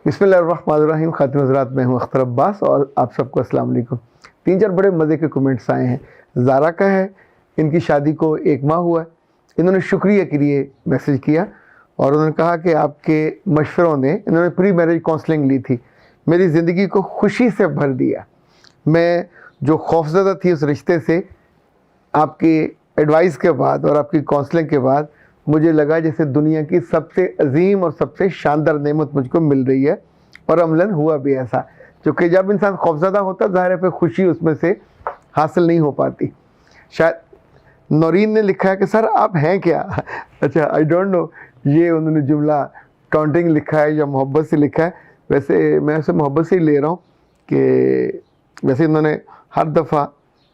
बिस्मिल्लाहिर्रहमानिर्रहीम। खातिन हज़रात, मैं हूँ अख्तर अब्बास और आप सबको अस्सलाम वालेकुम। 3-4 बड़े मज़े के कमेंट्स आए हैं। ज़ारा का है, इनकी शादी को 1 माह हुआ है। इन्होंने शुक्रिया के लिए मैसेज किया और उन्होंने कहा कि आपके मशवरों ने, इन्होंने प्री मैरिज काउंसलिंग ली थी, मेरी ज़िंदगी को खुशी से भर दिया। मैं जो खौफज़दा थी उस रिश्ते से, आपकी एडवाइस के बाद और आपकी काउंसलिंग के बाद मुझे लगा जैसे दुनिया की सबसे अजीम और सबसे शानदार नेमत मुझको मिल रही है। और अमलन हुआ भी ऐसा, क्योंकि जब इंसान खौफज़दा होता ज़ाहिर है फिर खुशी उसमें से हासिल नहीं हो पाती। शायद नौरीन ने लिखा है कि सर आप हैं क्या? अच्छा, आई डोंट नो ये उन्होंने जुमला टॉन्टिंग लिखा है या मोहब्बत से लिखा है। वैसे मैं उसे मोहब्बत से ही ले रहा हूँ कि वैसे इन्होंने हर दफ़ा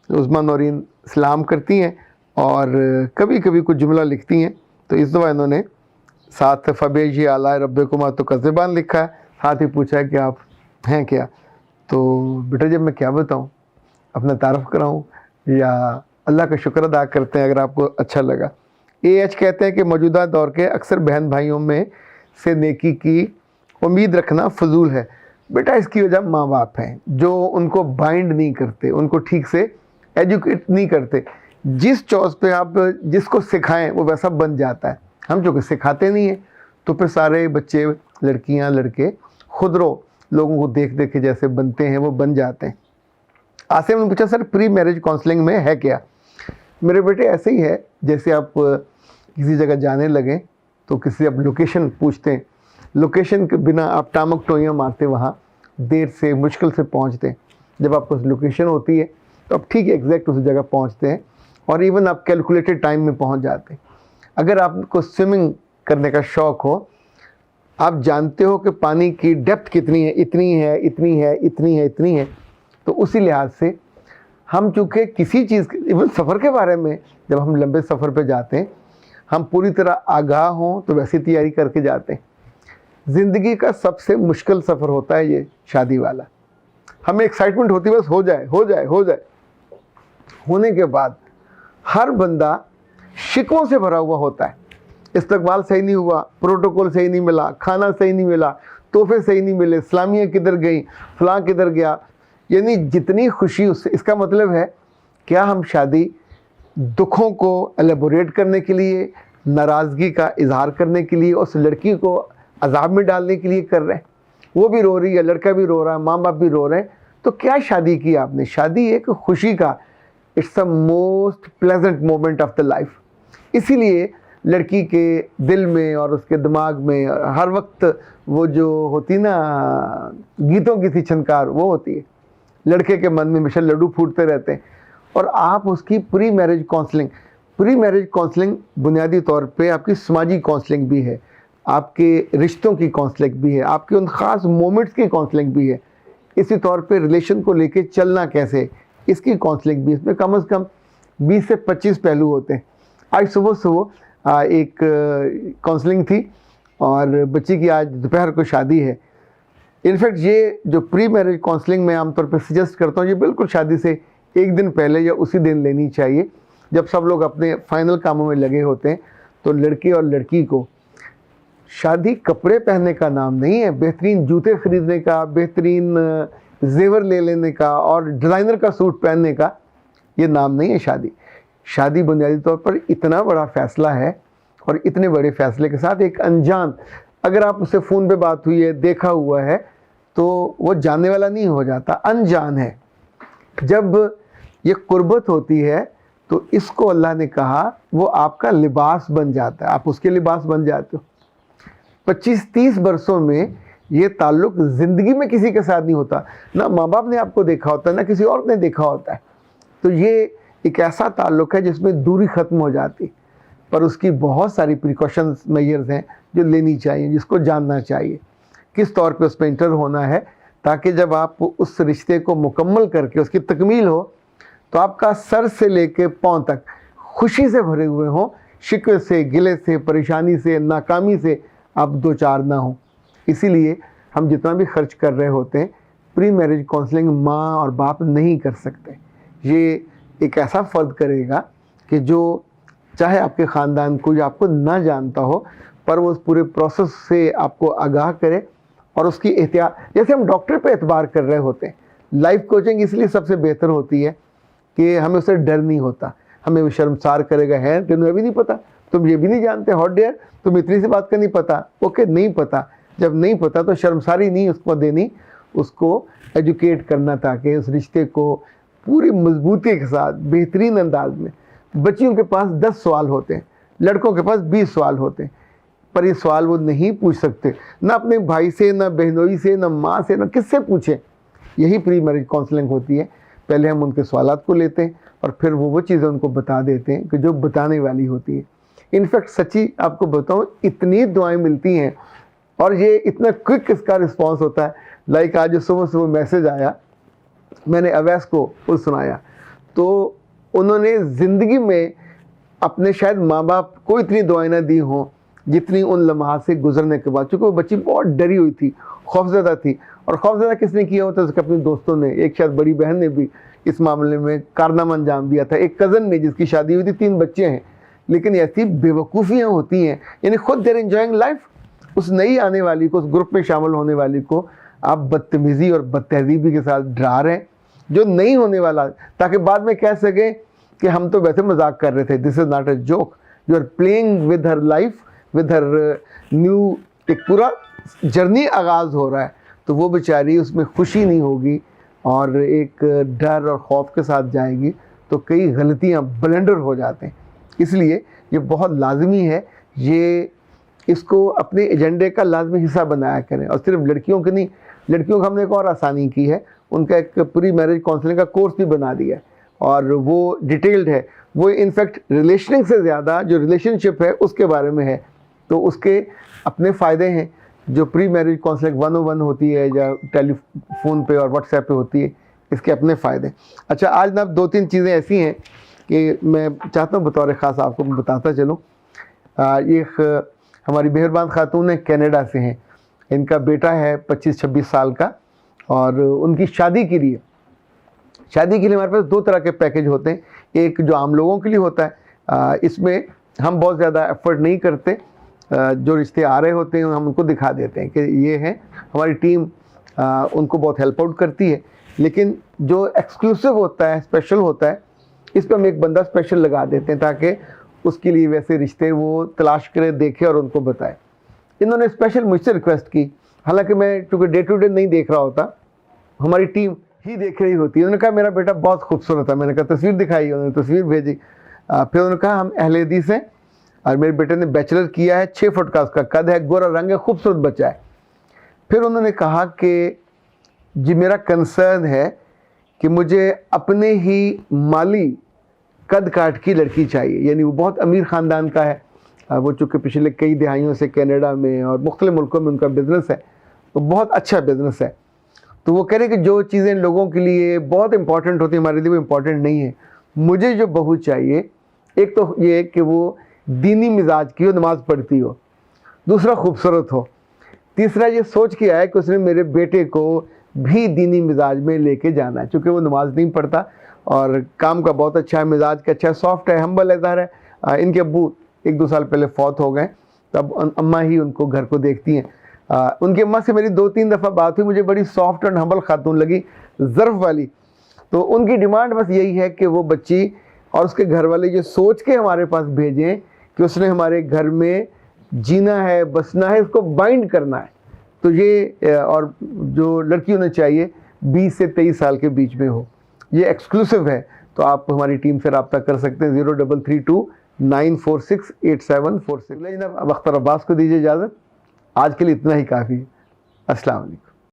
उस्मा नौरीन सलाम करती हैं और कभी कभी कुछ जुमला लिखती हैं, तो इस दफ़ा इन्होंने साथ फ़बेजी आला रब्बकुमा तो कज़बान लिखा है, साथ ही पूछा है कि आप हैं क्या। तो बेटा जब मैं क्या बताऊं, अपना तारफ़ कराऊं या अल्लाह का शुक्र अदा करते हैं अगर आपको अच्छा लगा। AH कहते हैं कि मौजूदा दौर के अक्सर बहन भाइयों में से नेकी की उम्मीद रखना फजूल है। बेटा इसकी वजह माँ बाप हैं जो उनको बाइंड नहीं करते, उनको ठीक से एजुकेट नहीं करते। जिस चॉइस पे आप जिसको सिखाएं वो वैसा बन जाता है। हम जो कि सिखाते नहीं हैं तो फिर सारे बच्चे, लड़कियां, लड़के खुदरो लोगों को देख देख के जैसे बनते हैं वो बन जाते हैं। आसिम ने पूछा सर प्री मैरिज काउंसलिंग में है क्या? मेरे बेटे ऐसे ही है जैसे आप किसी जगह जाने लगें तो किसी आप लोकेशन पूछते हैं, लोकेशन के बिना आप टामक टोइयाँ मारते वहाँ देर से मुश्किल से पहुँचते हैं। जब आपको लोकेशन होती है तो आप ठीक एग्जैक्ट उस जगह पहुँचते हैं और इवन आप कैलकुलेटेड टाइम में पहुँच जाते हैं। अगर आपको स्विमिंग करने का शौक़ हो, आप जानते हो कि पानी की डेप्थ कितनी है, इतनी है, इतनी है, इतनी है, इतनी है, तो उसी लिहाज से हम चूँकि किसी चीज़, इवन सफ़र के बारे में जब हम लंबे सफ़र पे जाते हैं हम पूरी तरह आगाह हों तो वैसी तैयारी करके जाते हैं। ज़िंदगी का सबसे मुश्किल सफ़र होता है ये शादी वाला। हमें एक्साइटमेंट होती है बस हो जाए, हो जाए, हो जाए। होने के बाद हर बंदा शिकवों से भरा हुआ होता है। इस्तकबाल सही नहीं हुआ, प्रोटोकॉल सही नहीं मिला, खाना सही नहीं मिला, तोहफे सही नहीं मिले, इस्लामिया किधर गई, फलां किधर गया। यानी जितनी खुशी उससे, इसका मतलब है क्या हम शादी दुखों को एलेबोरेट करने के लिए, नाराज़गी का इजहार करने के लिए, उस लड़की को अजाब में डालने के लिए कर रहे हैं? वो भी रो रही है, लड़का भी रो रहा है, माँ बाप भी रो रहे हैं, तो क्या शादी की आपने? शादी एक खुशी का, it's the most pleasant moment of the life. इसीलिए लड़की के दिल में और उसके दिमाग में हर वक्त वो जो होती ना गीतों की सी छनकार वो होती है। लड़के के मन में हमेशा लड्डू फूटते रहते हैं। और आप उसकी प्री मैरिज काउंसलिंग बुनियादी तौर पे आपकी समाजी काउंसलिंग भी है, आपके रिश्तों की काउंसलिंग भी है, आपके उन ख़ास मोमेंट्स की काउंसलिंग भी है। इसी तौर पे रिलेशन को लेके चलना कैसे, इसकी काउंसलिंग भी, इसमें कम से कम 20 से 25 पहलू होते हैं। आज सुबह एक काउंसलिंग थी और बच्ची की आज दोपहर को शादी है। इनफैक्ट ये जो प्री मैरिज काउंसलिंग मैं आमतौर पर सजेस्ट करता हूँ, ये बिल्कुल शादी से 1 दिन पहले या उसी दिन लेनी चाहिए जब सब लोग अपने फाइनल कामों में लगे होते हैं। तो लड़के और लड़की को शादी कपड़े पहनने का नाम नहीं है, बेहतरीन जूते खरीदने का, बेहतरीन जेवर ले लेने का और डिज़ाइनर का सूट पहनने का ये नाम नहीं है शादी। शादी बुनियादी तौर पर इतना बड़ा फ़ैसला है और इतने बड़े फ़ैसले के साथ एक अनजान, अगर आप उससे फ़ोन पे बात हुई है, देखा हुआ है, तो वो जानने वाला नहीं हो जाता, अनजान है। जब ये कुर्बत होती है तो इसको अल्लाह ने कहा वो आपका लिबास बन जाता है, आप उसके लिबास बन जाते हो। 25-30 बरसों में ये ताल्लुक़ ज़िंदगी में किसी के साथ नहीं होता, ना माँ बाप ने आपको देखा होता है, ना किसी और ने देखा होता है। तो ये एक ऐसा ताल्लुक़ है जिसमें दूरी ख़त्म हो जाती, पर उसकी बहुत सारी प्रिकॉशंस मेजर्स हैं जो लेनी चाहिए, जिसको जानना चाहिए किस तौर पे उस पर इंटर होना है, ताकि जब आप उस रिश्ते को मुकम्मल करके उसकी तकमील हो तो आपका सर से लेके पाँव तक खुशी से भरे हुए हों, शिकवे से, गिले से, परेशानी से, नाकामी से आप दो चार ना हों। इसीलिए हम जितना भी खर्च कर रहे होते हैं प्री मैरिज काउंसलिंग माँ और बाप नहीं कर सकते। ये एक ऐसा फ़र्द करेगा कि जो चाहे आपके ख़ानदान कोई आपको ना जानता हो, पर वो उस पूरे प्रोसेस से आपको आगाह करे और उसकी एहतियात, जैसे हम डॉक्टर पे एतबार कर रहे होते हैं, लाइफ कोचिंग इसलिए सबसे बेहतर होती है कि हमें उससे डर नहीं होता। हमें वो शर्मसार करेगा, है तुम्हें अभी नहीं पता, तुम ये भी नहीं जानते, हॉट डेयर तुम इतनी सी बात का नहीं पता। ओके, नहीं पता, जब नहीं पता तो शर्मसारी नहीं उसको देनी, उसको एजुकेट करना ताकि उस रिश्ते को पूरी मजबूती के साथ बेहतरीन अंदाज में। बच्चियों के पास 10 सवाल होते हैं, लड़कों के पास 20 सवाल होते हैं, पर ये सवाल वो नहीं पूछ सकते, ना अपने भाई से, ना बहनोई से, ना माँ से, ना किससे पूछें। यही प्री मैरिज काउंसलिंग होती है। पहले हम उनके सवालात को लेते हैं और फिर वो चीज़ें उनको बता देते हैं कि जो बताने वाली होती है। इनफैक्ट सच्ची आपको बताऊँ, इतनी दुआएं मिलती हैं और ये इतना क्विक इसका रिस्पांस होता है। लाइक आज सुबह सुबह मैसेज आया, मैंने अवैस को वो सुनाया, तो उन्होंने ज़िंदगी में अपने शायद माँ बाप को इतनी दुआएं ना दी हों जितनी उन लम्हात से गुजरने के बाद। चूँकि वो बच्ची बहुत डरी हुई थी, खौफज़दा थी, और खौफज़दा किसने किया होता है? उसके अपने दोस्तों ने, एक शायद बड़ी बहन ने भी इस मामले में कारनामा अंजाम दिया था, एक कज़न ने जिसकी शादी हुई थी, 3 बच्चे हैं। लेकिन ऐसी बेवकूफ़ियाँ होती हैं, यानी खुद देर एंजॉइंग लाइफ, उस नई आने वाली को, उस ग्रुप में शामिल होने वाली को आप बदतमीज़ी और बदतहज़ीबी के साथ डरा रहे हैं, जो नहीं होने वाला, ताकि बाद में कह सकें कि हम तो वैसे मजाक कर रहे थे। This is not a joke, you are playing with her life, with her new, एक पूरा जर्नी आगाज़ हो रहा है, तो वो बेचारी उसमें खुशी नहीं होगी और एक डर और खौफ के साथ जाएगी, तो कई गलतियाँ ब्लेंडर हो जाते हैं। इसलिए ये बहुत लाजमी है, ये इसको अपने एजेंडे का लाजमी हिस्सा बनाया करें। और सिर्फ लड़कियों के नहीं, लड़कियों को हमने एक और आसानी की है, उनका एक प्री मैरिज काउंसलिंग का कोर्स भी बना दिया है और वो डिटेल्ड है। वो इनफैक्ट रिलेशनिंग से ज़्यादा जो रिलेशनशिप है उसके बारे में है, तो उसके अपने फ़ायदे हैं। जो प्री मैरिज काउंसलिंग 101 होती है या टेलीफोन पे और व्हाट्सएप पे होती है, इसके अपने फ़ायदे। अच्छा, आज ना 2-3 चीज़ें ऐसी हैं कि मैं चाहता हूँ बतौर ख़ास आपको मैं बताता चलूँ। एक हमारी मेहरबान खातून है, कनाडा से हैं, इनका बेटा है 25-26 साल का, और उनकी शादी के लिए हमारे पास 2 तरह के पैकेज होते हैं। एक जो आम लोगों के लिए होता है, इसमें हम बहुत ज़्यादा एफर्ट नहीं करते, जो रिश्ते आ रहे होते हैं हम उनको दिखा देते हैं कि ये है, हमारी टीम उनको बहुत हेल्प आउट करती है। लेकिन जो एक्सक्लूसिव होता है, स्पेशल होता है, इस पर हम एक बंदा स्पेशल लगा देते हैं ताकि उसके लिए वैसे रिश्ते वो तलाश करे, देखे और उनको बताए। इन्होंने स्पेशल मुझसे रिक्वेस्ट की, हालांकि मैं चूँकि डे टू डे नहीं देख रहा होता, हमारी टीम ही देख रही होती है। उन्होंने कहा मेरा बेटा बहुत खूबसूरत है। मैंने कहा तस्वीर दिखाई, उन्होंने तस्वीर भेजी। फिर उन्होंने कहा हम अहले हदीस हैं और मेरे बेटे ने बैचलर किया है, 6 फुट का उसका कद है, गोरा रंग है, खूबसूरत बच्चा है। फिर उन्होंने कहा कि जी मेरा कंसर्न है कि मुझे अपने ही माली कद काट की लड़की चाहिए, यानी वो बहुत अमीर ख़ानदान का है, वो चूँकि पिछले कई दिहाइयों से कनाडा में और मुख्तलिफ मुल्कों में उनका बिज़नेस है, तो बहुत अच्छा बिज़नेस है। तो वो कह रहे कि जो चीज़ें लोगों के लिए बहुत इंपॉर्टेंट होती हैं हमारे लिए वो इम्पॉर्टेंट नहीं है। मुझे जो बहू चाहिए, एक तो ये कि वो दीनी मिजाज की हो, नमाज़ पढ़ती हो, दूसरा खूबसूरत हो, तीसरा ये सोच के आया कि उसने मेरे बेटे को भी दीनी मिजाज में लेके जाना है। चूँकि वो नमाज नहीं पढ़ता और काम का बहुत अच्छा है, मिजाज का अच्छा है, सॉफ्ट है, हम्बल है, ज़ाहिर है। इनके अब्बू 1-2 साल पहले फौत हो गए, तब अम्मा ही उनको घर को देखती हैं। उनकी अम्मा से मेरी 2-3 दफ़ा बात हुई, मुझे बड़ी सॉफ्ट एंड हम्बल खातून लगी, ज़र्फ़ वाली। तो उनकी डिमांड बस यही है कि वो बच्ची और उसके घर वाले ये सोच के हमारे पास भेजें कि उसने हमारे घर में जीना है, बसना है, इसको बाइंड करना है। तो ये और जो लड़की होनी चाहिए 20 से 23 साल के बीच में हो। ये एक्सक्लूसिव है, तो आप हमारी टीम से रब्ता कर सकते हैं 0329468746। जनाब अख्तर अब्बास को दीजिए इजाज़त, आज के लिए इतना ही काफ़ी है। अस्सलाम वालेकुम।